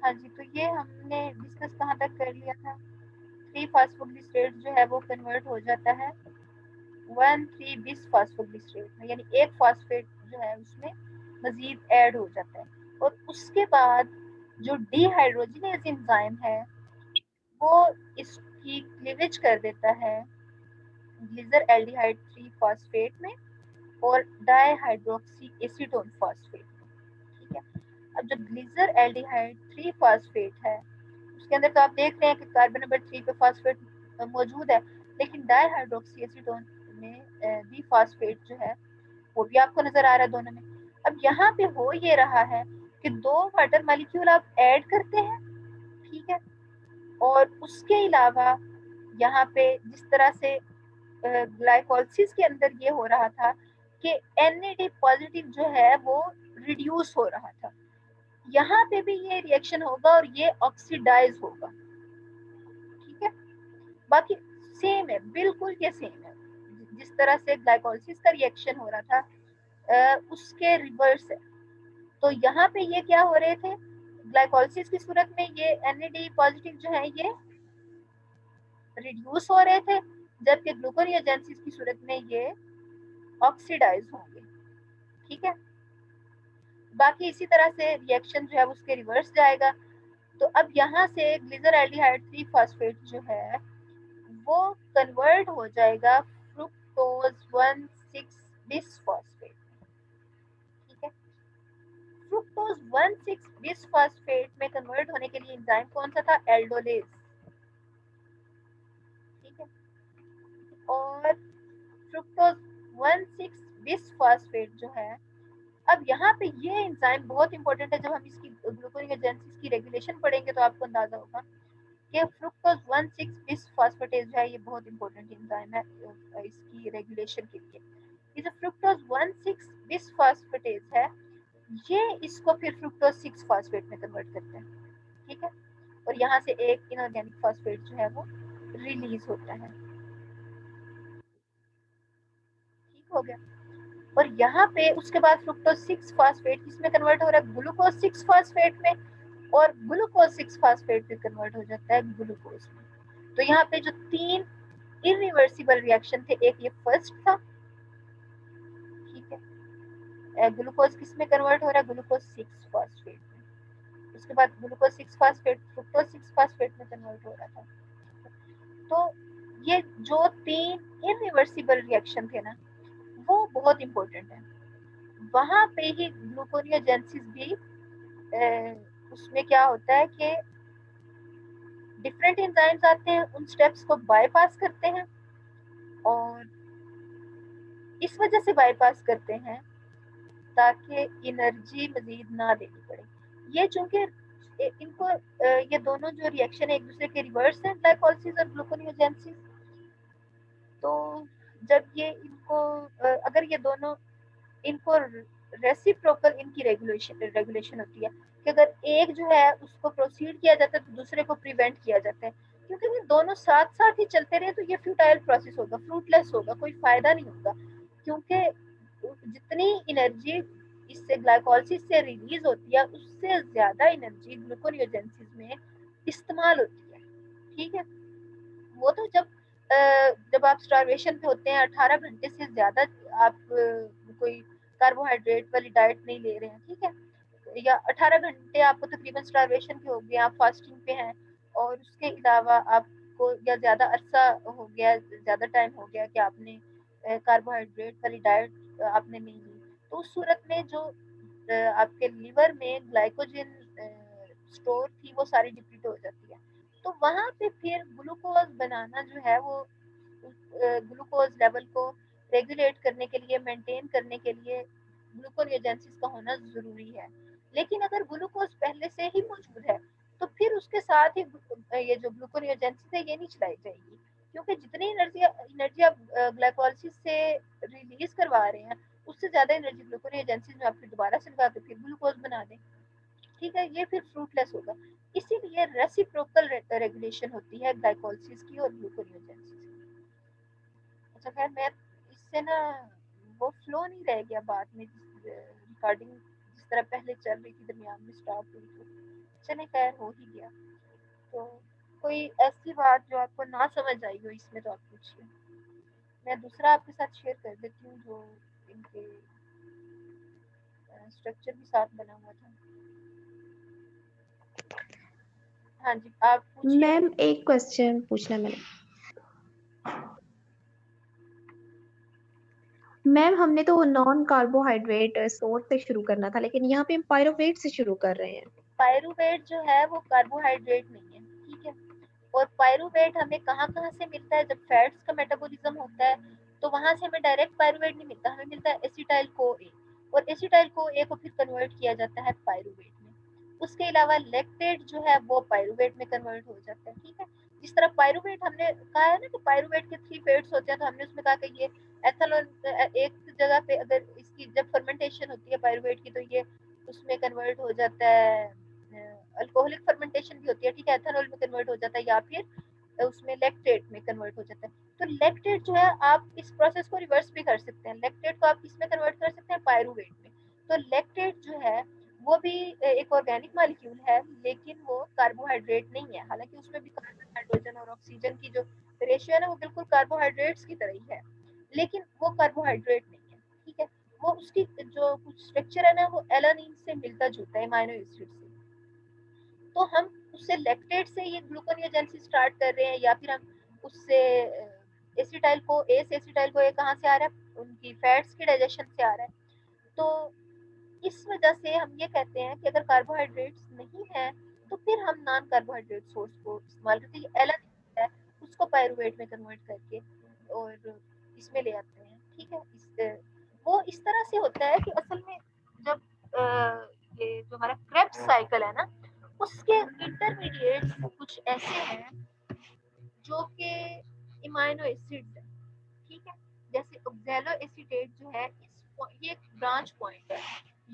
हाँ जी, तो ये हमने डिस्कस कहाँ तक कर लिया था? 3 फॉस्फोग्लिसरेट जो है वो कन्वर्ट हो जाता है 1,3 बिस फॉस्फोग्लिसरेट में, यानी एक फॉस्फेट जो है उसमें मजीद ऐड हो जाता है। और उसके बाद जो डिहाइड्रोजिनेज एंजाइम है वो इसकी क्लीवेज कर देता है ग्लिसर एल्डिहाइड 3 फॉस्फेट में और डाइहाइड्रोक्सी एसीटोन फॉस्फेट में। ठीक है, अब जो ग्लिसर एल्डिहाइड 3 फॉस्फेट है उसके अंदर तो आप देख रहे हैं कि कार्बन नंबर 3 पे फॉस्फेट मौजूद है, लेकिन डाइहाइड्रोक्सी एसीटोन में डी फॉस्फेट जो है वो भी आपको नजर आ रहा है दोनों में। अब यहाँ पे हो ये रहा है कि 2 वाटर मॉलिक्यूल आप ऐड करते हैं, ठीक है, और उसके अलावा यहाँ पे जिस तरह से ग्लाइकोलिसिस के अंदर ये हो रहा था कि NAD पॉजिटिव जो है वो रिड्यूस हो रहा था, यहाँ पे भी ये रिएक्शन होगा और ये ऑक्सीडाइज होगा। ठीक है, बाकी सेम है, बिल्कुल ये सेम है जिस तरह से ग्लाइकोलिसिस का रिएक्शन हो रहा था उसके रिवर्स है। तो यहाँ पे ये क्या हो रहे थे, ग्लाइकोलिसिस की सूरत में ये NAD पॉजिटिव जो है ये रिड्यूस हो रहे थे, जबकि ग्लूकोनियोजेनेसिस की सूरत में ये ऑक्सीडाइज होंगे। ठीक है, बाकी इसी तरह से रिएक्शन जो है उसके रिवर्स जाएगा। तो अब यहाँ से ग्लिसरल्डिहाइड 3 फॉस्फेट जो है वो कन्वर्ट हो जाएगा फ्रुक्टोज 1,6 बिस फॉस्फेट। ठीक है, फ्रुक्टोज 1,6 बिस फॉस्फेट में कन्वर्ट होने के लिए एंजाइम कौन सा था? एल्डोलेज। ठीक है, और फ्रुक्टोज 1,6 बिस फॉस्फेट जो है, अब यहाँ पे ये एंजाइम बहुत इंपॉर्टेंट है। जब हम इसकी ग्लूकोनियोजेनेसिस की रेगुलेशन पढ़ेंगे तो आपको अंदाजा होगा कि फ्रुक्टोज 1,6 बिस फॉस्फेटेज है, ये बहुत इंपॉर्टेंट एंजाइम है इसकी रेगुलेशन के लिए। ये जो फ्रुक्टोज 1,6 बिस फॉस्फेटेज है ये इसको फिर फ्रुक्टोज 6 फॉस्फेट में कन्वर्ट करते हैं। ठीक है, और यहाँ से एक इनऑर्गेनिक फॉस्फेट जो है वो रिलीज होता है। ठीक हो गया, और यहाँ पे उसके बाद फ्रुक्टोज 6 फॉस्फेट किसमें कन्वर्ट हो रहा है? ग्लूकोज 6 फॉस्फेट में, और ग्लूकोज 6 फॉस्फेट भी कन्वर्ट हो जाता है ग्लूकोज में। तो यहाँ पे जो 3 इरिवर्सिबल रिएक्शन थे, एक ये फर्स्ट था, ठीक है, ग्लूकोज किस में कन्वर्ट हो रहा है? ग्लूकोज 6 फॉस्फेट में। उसके बाद ग्लूकोज 6 फॉस्फेट फ्रुक्टोज 6 फॉस्फेट में कन्वर्ट हो रहा था। तो ये जो 3 इरिवर्सिबल रिएक्शन थे ना वो बहुत इंपॉर्टेंट है। वहां पे ही ग्लूकोनियोजेनेसिस भी उसमें क्या होता है कि डिफरेंट एंजाइम्स आते हैं, उन स्टेप्स को बाईपास करते हैं, और इस वजह से बाईपास करते हैं ताकि एनर्जी मजीद ना देनी पड़े। ये चूंकि इनको ये दोनों जो रिएक्शन है एक दूसरे के रिवर्स हैं, ग्लाइकोलिसिस और ग्लूकोनियोजेनेसिस। तो जब ये इनको अगर ये दोनों इनको रेसिप्रोकल इनकी रेगुलेशन होती है कि अगर एक जो है उसको प्रोसीड किया जाता है तो दूसरे को प्रिवेंट किया जाता है, क्योंकि ये दोनों साथ साथ ही चलते रहे तो ये फ्यूटाइल प्रोसेस होगा, फ्रूटलेस होगा, कोई फायदा नहीं होगा। क्योंकि जितनी एनर्जी इससे ग्लाइकोलिसिस से रिलीज होती है उससे ज्यादा एनर्जी ग्लूकोनियोजेनेसिस में इस्तेमाल होती है। ठीक है, वो तो जब आप स्टारवेशन पे होते हैं 18 घंटे से ज्यादा आप कोई कार्बोहाइड्रेट वाली डाइट नहीं ले रहे हैं, ठीक है, या 18 घंटे आपको तकरीबन स्टारवेशन के हो गए, आप फास्टिंग पे हैं, और उसके अलावा आपको या ज्यादा अरसा हो गया, ज्यादा टाइम हो गया कि आपने कार्बोहाइड्रेट वाली डाइट आपने नहीं ली, तो उस सूरत में जो आपके लीवर में ग्लाइकोजन स्टोर थी वो सारी डिप्लीट हो जाती है। तो वहां पे फिर ग्लूकोज बनाना जो है वो ग्लूकोज लेवल को रेगुलेट करने के लिए, मेंटेन करने के लिए ग्लूकोनियोजेनेसिस का होना जरूरी है। लेकिन अगर ग्लूकोज पहले से ही मौजूद है तो फिर उसके साथ ही ये जो ग्लूकोनियोजेनेसिस है ये नहीं चलाई जाएगी, क्योंकि जितनी एनर्जी एनर्जी आप ग्लाइकोलिसिस से रिलीज करवा रहे हैं उससे ज्यादा एनर्जी ग्लूकोनियोजेनेसिस में आप फिर दोबारा से लगा के फिर ग्लूकोज बना दें। ठीक है, ये फिर फ्रूटलेस होगा। इसीलिए रेसिप्रोकल रेगुलेशन होती है ग्लाइकोलिसिस की और ग्लूकोनियोजेनेसिस की। अच्छा खैर, मैं इससे ना वो फ्लो नहीं रह गया बाद में, जिस रिकॉर्डिंग जिस तरह पहले चल रही थी दरमियान में स्टॉप हुई थी। चले खैर हो ही गया। तो कोई ऐसी बात जो आपको ना समझ आई हो इसमें तो आप पूछिए। मैं दूसरा आपके साथ शेयर कर देती हूँ जो इनके स्ट्रक्चर भी साथ बना हुआ था। हाँ जी आप पूछिए। मैम एक क्वेश्चन पूछना मैंने। मैम हमने तो नॉन कार्बोहाइड्रेट सोर्स से शुरू करना था, लेकिन यहाँ पे हम पायरुवेट से शुरू कर रहे हैं। पायरुवेट जो है वो कार्बोहाइड्रेट नहीं है, ठीक है। और पायरुवेट हमें कहाँ कहाँ से मिलता है, जब फैट्स का मेटाबॉलिज्म होता है तो वहां से हमें डायरेक्ट पायरुवेट नहीं मिलता, हमें मिलता है एसिटाइल को ए, और एसिटाइल को ए को फिर कन्वर्ट किया जाता है पायरुवेट में। उसके अलावा लैक्टेट जो है वो पायरुवेट में कन्वर्ट हो जाता है, ठीक है। जिस तरह पायरुवेट हमने कहा है ना कि पायरुवेट के 3 फेट्स होते हैं, तो हमने उसमें कहा कि ये एथेनॉल एक जगह पे अगर इसकी जब फर्मेंटेशन होती है पायरुवेट की तो ये उसमें कन्वर्ट हो जाता है, अल्कोहलिक फर्मेंटेशन भी होती है, ठीक है, एथेनॉल में कन्वर्ट हो जाता है या फिर उसमें लैक्टेट में कन्वर्ट हो जाता है। तो लैक्टेट जो है आप इस प्रोसेस को रिवर्स भी कर सकते हैं, लैक्टेट को आप किस में कन्वर्ट कर सकते हैं, पायरुवेट में। तो लैक्टेट जो है वो भी एक ऑर्गेनिक मॉलिक्यूल है, लेकिन वो कार्बोहाइड्रेट नहीं है, हालांकि उसमें भी कार्बन हाइड्रोजन और ऑक्सीजन की जो रेशियो है ना वो बिल्कुल कार्बोहाइड्रेट्स की तरह ही है, लेकिन वो कार्बोहाइड्रेट नहीं है, ठीक है। वो उसकी जो कुछ स्ट्रक्चर है ना वो एलानिन से मिलता जुलता है, अमाइनो एसिड से। तो हम उससे लैक्टेट से ये ग्लूकोनियोजेनेसिस स्टार्ट कर रहे हैं, या फिर हम उससे एसिटाइल को ए से एसिटाइल को ए कहाँ से आ रहा है, उनकी फैट्स के डाइजेशन से आ रहा है। तो इस वजह से हम ये कहते हैं कि अगर कार्बोहाइड्रेट्स नहीं है तो फिर हम नॉन कार्बोहाइड्रेट सोर्स को इस्तेमाल करते हैं, एलानिन है उसको पायरुवेट में कन्वर्ट करके और इसमें ले आते हैं, ठीक है। वो इस तरह से होता है कि असल में जब ये जो हमारा क्रेब्स साइकिल है ना उसके इंटरमीडिएट्स कुछ ऐसे हैं जो कि इमाइनो एसिड है, ठीक है। जैसे ऑक्सैलो एसीटेट जो है ये एक ब्रांच पॉइंट है,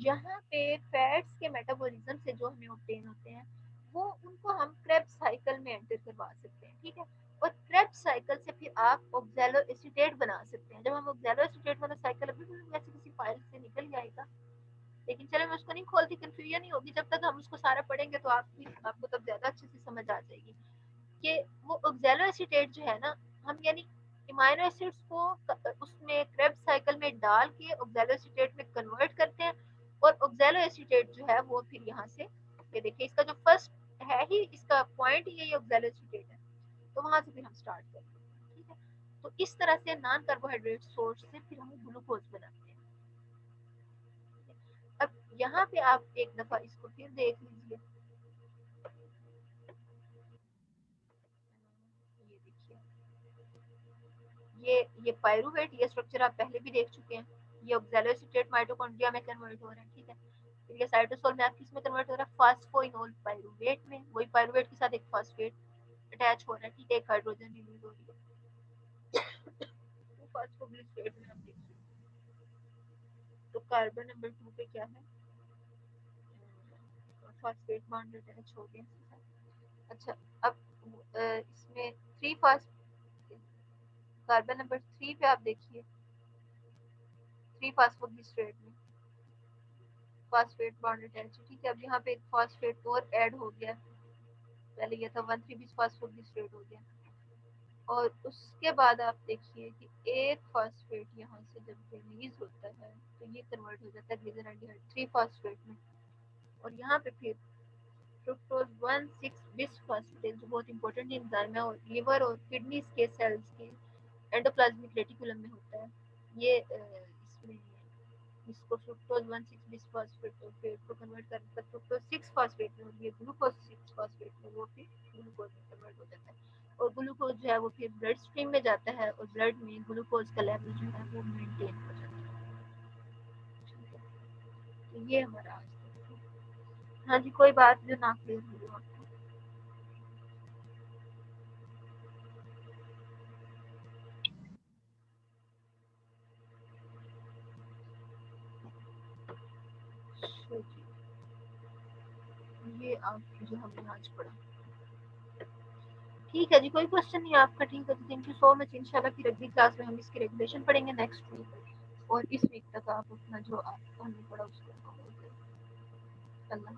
यहाँ पे फैट्स के मेटाबॉलिज्म से जो हमें ऑब्टेन होते हैं वो उनको हम क्रेब्स साइकिल में एंटर करवा सकते हैं, ठीक है। और क्रेब्स साइकिल से फिर आप ऑक्सैलो एसीटेट बना सकते हैं। जब हम ऑक्सैलो एसीटेट वाला साइकिल अभी वैसे किसी फाइल से निकल जाएगा, लेकिन चलो मैं उसको नहीं खोलती, कंफ्यूजन नहीं होगी, जब तक हम उसको सारा पढ़ेंगे तो आपको तब ज्यादा अच्छे से समझ आ जाएगी कि वो ऑक्सैलो एसीटेट जो है ना, हम यानी इमाइनो एसिड्स को उसमें क्रेब्स साइकिल में डाल के ऑक्सैलो एसीटेट में कन्वर्ट करते हैं, और ऑक्सैलो एसीटेट जो है वो फिर यहाँ से ये देखिए इसका जो फर्स्ट है ही इसका पॉइंट ही ऑक्सैलो एसीटेट है, तो वहां से फिर हम स्टार्ट करते हैं, ठीक है। तो इस तरह से नॉन कार्बोहाइड्रेट सोर्स से फिर हम ग्लूकोज बनाते हैं। अब यहाँ पे आप एक दफा इसको फिर देख लीजिए, ये देखिए ये पायरुवेट, ये स्ट्रक्चर आप पहले भी देख चुके हैं। ये ऑक्सैलो एसीटेट माइटोकॉन्ड्रिया में कन्वर्ट हो रहा है, ठीक है। फिर ये साइटोसोल में आप किस में कन्वर्ट हो रहा है, फास्फोइनोल पायरुवेट में, वही पायरुवेट के साथ एक फास्फेट अटैच हो रहा है, ठीक है, एक हाइड्रोजन रिलीज हो रही है। तो फास्फोग्लिसरेट में आप देख सकते हैं तो कार्बन नंबर 2 पे क्या है, फास्फेट बॉन्ड अटैच हो गया। अच्छा अब इसमें 3 फास्ट कार्बन नंबर 3 पे आप देखिए 3 फास्फोग्लिसरेट में फास्फेट बॉन्ड अटैच है, ठीक है। अब यहाँ पे एक फास्फेट और ऐड हो गया, पहले ये था 1,3 bis फास्फोग्लिसरेट हो गया, और उसके बाद आप देखिए कि एक फास्फेट यहाँ से जब रिलीज होता है तो ये कन्वर्ट हो जाता है ग्लिसरॉल्डिहाइड 3 फास्फेट में, और यहाँ पे फिर फ्रुक्टोज 1,6 bis फास्फेट जो बहुत इंपॉर्टेंट एंजाइम है और लिवर और किडनीज के सेल्स के एंडोप्लाज्मिक रेटिकुलम में होता है। ये इसमें इसको फ्रुक्टोज 1,6 bis फास्फेट और फिर को कन्वर्ट करता है फ्रुक्टोज 6 फास्फेट में, और ये ग्लूकोज 6 फास्फेट में वो फिर ग्लूकोज में कन्वर्ट हो जाता है, और ग्लूकोज जो है वो फिर ब्लड स्ट्रीम में जाता है और ब्लड में ग्लूकोज का लेवल जो है वो मेंटेन हो जाता है, ठीक है। तो ये हमारा आज तक। हाँ जी कोई बात जो ना क्लियर हुई हो आपको। अच्छा जी, ये आप जो हमने आज पढ़ा, ठीक है जी, कोई क्वेश्चन नहीं आपका, ठीक है। तो थैंक यू सो मच, इंशाल्लाह फिर अगली क्लास में हम इसकी रेगुलेशन पढ़ेंगे नेक्स्ट वीक, और इस वीक तक आप अपना जो आपको हमने पढ़ा उसको अल्लाह